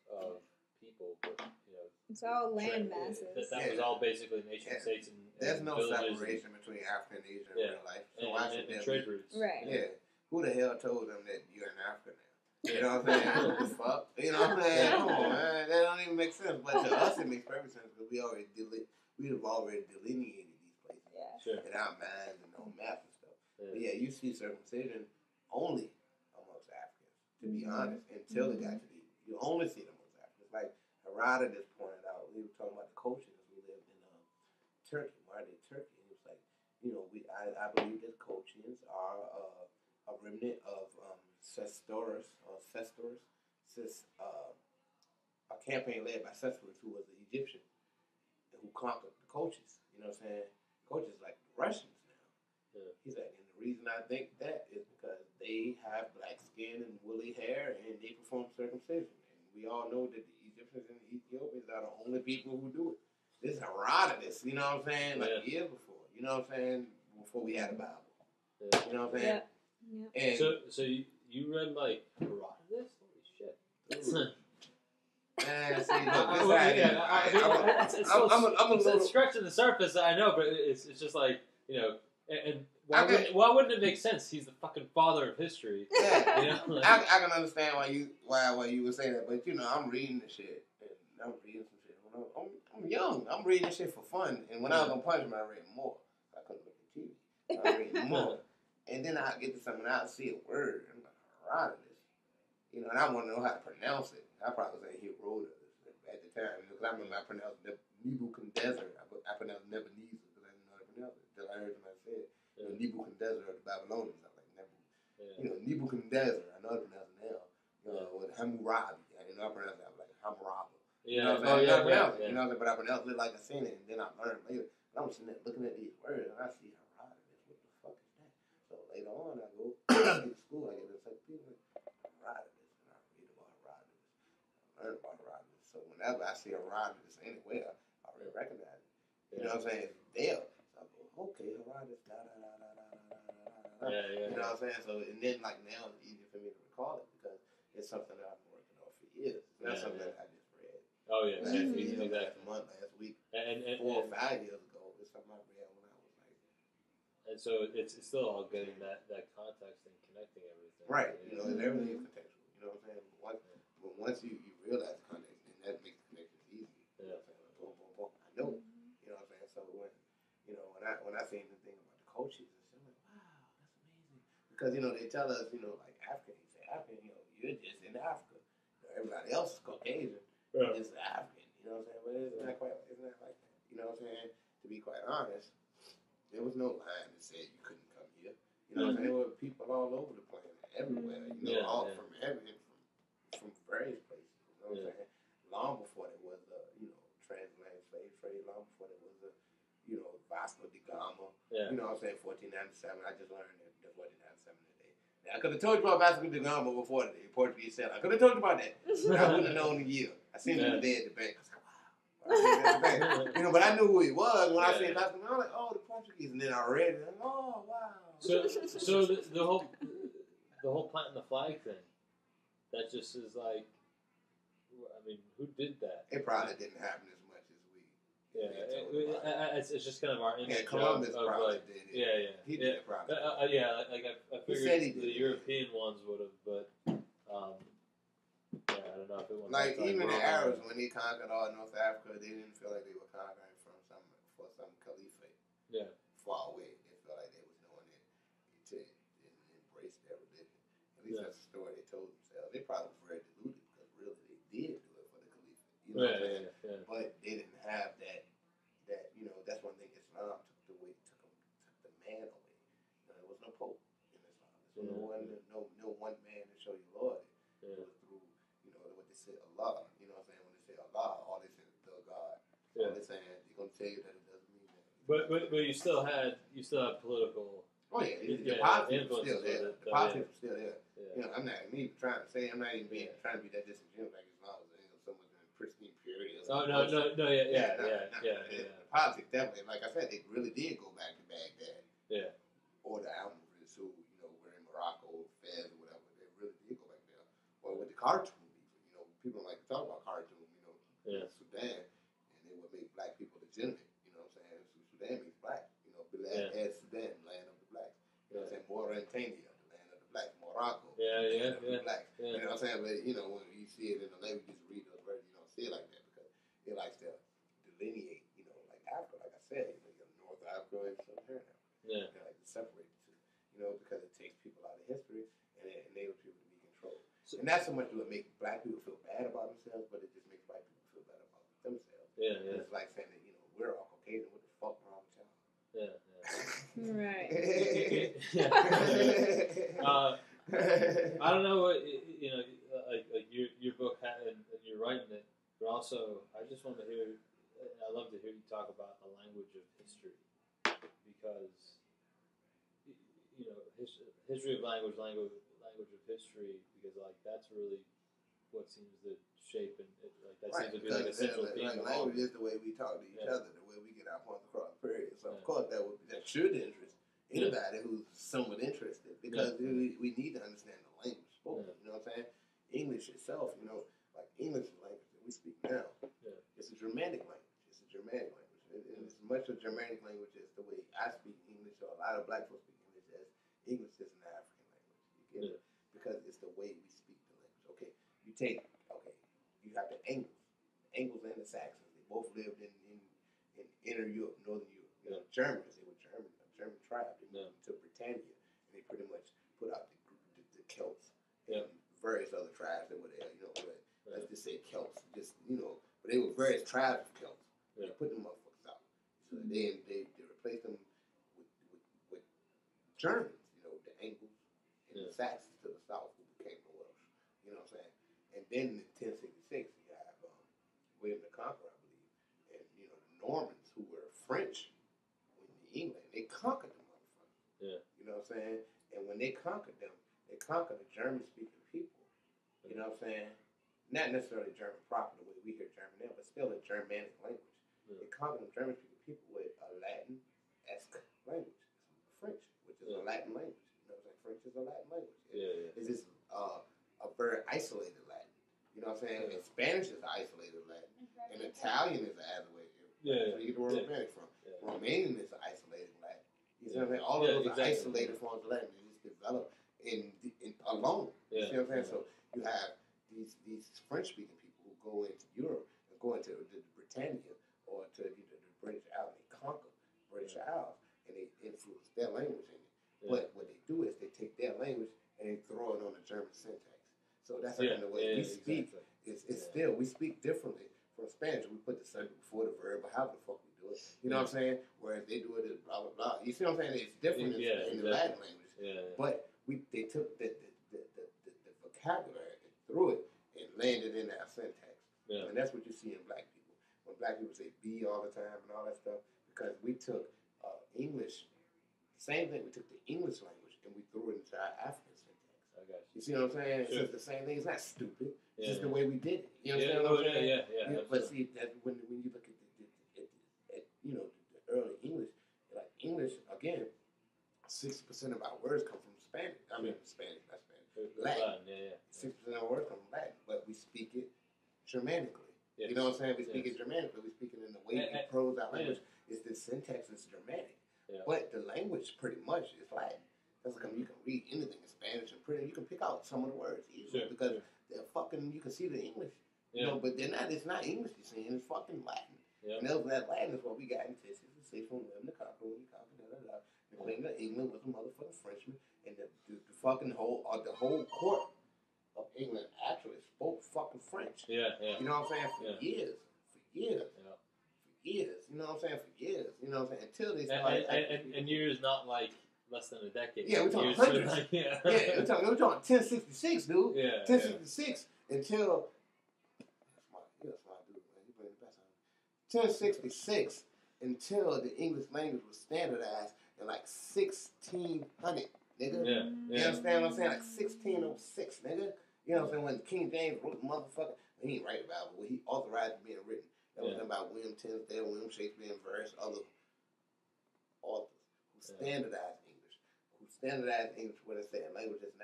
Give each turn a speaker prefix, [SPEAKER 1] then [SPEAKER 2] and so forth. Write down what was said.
[SPEAKER 1] numbers of people, but
[SPEAKER 2] it's all land masses.
[SPEAKER 1] That was all basically nation states and
[SPEAKER 3] there's no
[SPEAKER 1] villages
[SPEAKER 3] separation between African and Asian in real life. So why should
[SPEAKER 1] and trade routes?
[SPEAKER 2] Right.
[SPEAKER 3] Yeah. Who the hell told them that you're in Africa now? You know what I'm saying? What the fuck? You know what I'm saying? Come on, man. That don't even make sense. But to us, it makes perfect sense because we have already delineated these places in our minds and on maps and stuff. Yeah. But yeah, you see circumcision only amongst Africans, to be honest, until it got to the you only see it amongst Africans. Like Herodotus pointed out, we were talking about the Colchians. We lived in Turkey, modern-day Turkey. And it was like, I believe that Colchians are a remnant of Cestorus, a campaign led by Cestorus, who was an Egyptian, and who conquered the Colchians. You know what I'm saying? Colchians like the Russians now. Yeah. He's like, and the reason I think that is because they have black skin and woolly hair, and they perform circumcision. And we all know that the Egyptians and the Ethiopians are the only people who do it. This is Herodotus, you know what I'm saying? Like years before, you know what I'm saying? Before we had a Bible. Yeah. You know what I'm saying?
[SPEAKER 2] Yeah.
[SPEAKER 3] And
[SPEAKER 1] so you read like Herodotus? Holy shit!
[SPEAKER 3] Man, see, look, I'm a little
[SPEAKER 1] scratching the surface. I know, but it's just like and why wouldn't it make sense? He's the fucking father of history.
[SPEAKER 3] Yeah, I can understand why you would say that, but I'm reading the shit and I'm reading some shit. I'm young. I'm reading shit for fun, and when I was on punishment, I read more. I couldn't look at TV. I read more. And then I get to something and I see a word. I'm like, Herodotus. And I want to know how to pronounce it. I probably say Herodotus at the time. Because I remember I pronounced Nebuchadnezzar. I pronounced Nebuchadnezzar because I didn't know how to pronounce it. Until I heard somebody say it. Nebuchadnezzar of the Babylonians. I was like, Nebuchadnezzar. I know how to pronounce it now. With Hammurabi. I didn't know how to pronounce it. I was like, Hammurabi. You know what I'm saying? I pronounced it. You know what I'm saying? But I pronounced it like I seen it. And then I learned later. And I'm sitting there looking at these words and I see later on, I go to school, I get encyclopedia, Herodotus, and I read about Herodotus. I learn about Herodotus. So whenever I see Herodotus anywhere, I already recognize it. You know what I'm saying? It's there. So I go, okay, Herodotus, You know what I'm saying? So, and then, like, now it's easier for me to recall it because it's something that I've been working on for years. It's not something that I just read.
[SPEAKER 1] Oh, yeah.
[SPEAKER 3] Last month, last week, and 4 or 5 years ago. It's something I read when I was like...
[SPEAKER 1] And so it's still all getting that context and connecting everything.
[SPEAKER 3] Right. Everything is contextual. You know what I'm saying? But once you realize the context, then that makes the connections easy. You know what I'm saying? Like, boom, boom, boom. I know. You know what I'm saying? So when I see anything about the cultures, I'm like, wow, that's amazing. Because, they tell us, like African, you say African, you're just in Africa. Everybody else is Caucasian. You're just African. You know what I'm saying? But it's not like that. You know what I'm saying? To be quite honest, there was no line that said you couldn't come here. You know what I'm saying? There were people all over the planet, everywhere. All from various places. You know what I'm saying? Long before there was transatlantic slave trade, long before there was Vasco da Gama. Yeah. You know what I'm saying? 1497. I just learned that 1497 today. Now, I could have told you about Vasco da Gama before the Portuguese settled. I could have told you about that. I wouldn't have known the year. I seen him there at the bank. But I knew who he was when I seen Vasco. I was like, oh, the Portuguese, and then I read it. And oh, wow.
[SPEAKER 1] So the whole planting the flag thing, that just is like, I mean, who did that?
[SPEAKER 3] It probably didn't happen as much as we.
[SPEAKER 1] Yeah, it's just kind of our image.
[SPEAKER 3] Yeah, Columbus probably
[SPEAKER 1] like,
[SPEAKER 3] did it.
[SPEAKER 1] Yeah.
[SPEAKER 3] He did it probably.
[SPEAKER 1] I figured the European ones would have, but. I don't know if it was
[SPEAKER 3] like even the Arabs when they conquered all North Africa, they didn't feel like they were conquering for some caliphate. Yeah. Far away, they felt like they was doing it to embrace their religion. At least that's the story they told themselves. They probably was very deluded because really they did do it for the caliphate. You know what I'm saying? Yeah. But they didn't have that. That's one thing Islam took the man away. There was no pope in Islam. There's no one man to show you Lord. It was through what they say Allah. You know what I'm saying? When they say Allah, all they say is the God. Yeah. All they're saying, they're gonna tell you that it doesn't mean that.
[SPEAKER 1] But you still had political.
[SPEAKER 3] Oh yeah, the politics was still there. The politics was still there. Yeah. I'm not even trying to say. I'm not even trying to be that disingenuous like Islam was so much in pristine purity.
[SPEAKER 1] Oh no, yeah.
[SPEAKER 3] The politics definitely, like I said, they really did go back to Baghdad. Yeah. Or the Almoravids who were in Morocco, Fez, or whatever. They really did go back there. Or with the cartoon. people like to talk about cartoon, in Sudan, and they would make black people legitimate. You know what I'm saying? So Sudan means black. As Sudan, land of the blacks. You know what I'm saying? Mauritania, the land of the blacks. Morocco, the land of the blacks. You know what I'm saying? But when you see it in the language, you just read those words. You don't see it like that because it likes to delineate. Like Africa, like I said, you got North Africa and Southern Africa.
[SPEAKER 1] Yeah.
[SPEAKER 3] They like to separate the two. Because it takes people out of history and it enables people to be controlled. So, and not so much do it make black people feel bad about themselves, but it just makes white people feel bad about themselves.
[SPEAKER 1] Yeah, yeah.
[SPEAKER 3] It's like saying that we're all Caucasian. What the fuck wrong with y'all?
[SPEAKER 1] Yeah,
[SPEAKER 2] Right.
[SPEAKER 1] I don't know what like your book and you're writing it, but also I just want to hear. I love to hear you talk about the language of history because history of language of history because like that's really what seems to shape and seems to be like a central theme.
[SPEAKER 3] Language is the way we talk to each other, the way we get our points across. Period. So of course that should interest anybody who's somewhat interested because we need to understand the language spoken. You know what I'm saying? English itself, like English language that we speak now, it's a Germanic language. It's a Germanic language. And as much a Germanic language as the way I speak English, or a lot of black folks speak English, as English is an African language. You get it? Because it's the way we speak the language. Okay, you have the Angles and the Saxons. They both lived in inner Europe, northern Europe. Germans, they were a German tribe. They moved to Britannia, and they pretty much put out the Celts and various other tribes that were there. Let's just say Celts. But they were various tribes of Celts. They put them motherfuckers out. So they replaced them with Germans. The Angles and the Saxons to the south, who became the Welsh. You know what I'm saying? And then in 1066, you have William the Conqueror, I believe, and the Normans, who were French in England, they conquered the motherfuckers.
[SPEAKER 1] Yeah.
[SPEAKER 3] You know what I'm saying? And when they conquered them, they conquered the German-speaking people. You know what I'm saying? Not necessarily German proper, the way we hear German now, but still a Germanic language. Yeah. They conquered the German-speaking people with a Latin-esque language, French, which is a Latin language. You know what I'm saying? French is a Latin language. It's just a very isolated Latin. You know what I'm saying? And Spanish is an isolated Latin. And Italian is an isolated. Where you get the word Romanic from. Romanian is an isolated Latin. You see what I'm saying? All of those are isolated forms of Latin. They just develop in alone. You see what I'm saying? So you have these French-speaking people who go into Europe and go into Britannia or to the British Isles. They conquer British Isles and they influence their language in it. But what they do is they take their language and they throw it on the German syntax. So that's the way we speak. It's still, we speak differently from Spanish. We put the subject before the verb, or however the fuck we do it. You know what I'm saying? Whereas they do it as blah, blah, blah. You see what I'm saying? It's different in the Latin language. But they took the vocabulary and threw it and landed in our syntax. And that's what you see in black people. When black people say be all the time and all that stuff, because we took English, same thing, we took the English language and we threw it into our African syntax.
[SPEAKER 1] I got you.
[SPEAKER 3] You see what I'm saying? It's just the same thing. It's not stupid. It's just the way we did it. You understand what I'm saying? But see, that when you look at the early English, like English, again, 60% of our words come from Spanish. I mean, Spanish, not Spanish. Latin. 60% of our words come from Latin, but we speak it Germanically. You know what I'm saying? We speak it Germanically. We speak it in the way we prose our language. It's the syntax is Germanic. But the language pretty much is Latin. That's like you can read anything in Spanish and you can pick out some of the words easily because they're fucking, you can see the English. You know, but they're not, it's not English you're seeing, it's fucking Latin. And that Latin is what we got in Texas and say from William the Conqueror, when you conquer, the Queen of England was a motherfucking Frenchman, and the fucking whole court of England actually spoke fucking French. You know what I'm saying? For years. You know what I'm saying? For years. You know what I'm saying? Until they started.
[SPEAKER 1] And years not like less than a decade.
[SPEAKER 3] Yeah, we're talking hundreds. We're talking 1066, dude. 1066 until. You're a smart dude, man. You bring the best out of it. 1066 until the English language was standardized in like 1600, nigga. You understand what I'm saying? Like 1606, nigga. You know what I'm saying? When King James wrote the motherfucker, he didn't write about it, but he authorized it being written. That was about William Tinsdale, William Shakespeare, and various other authors who standardized English. Who standardized English when they say a language is not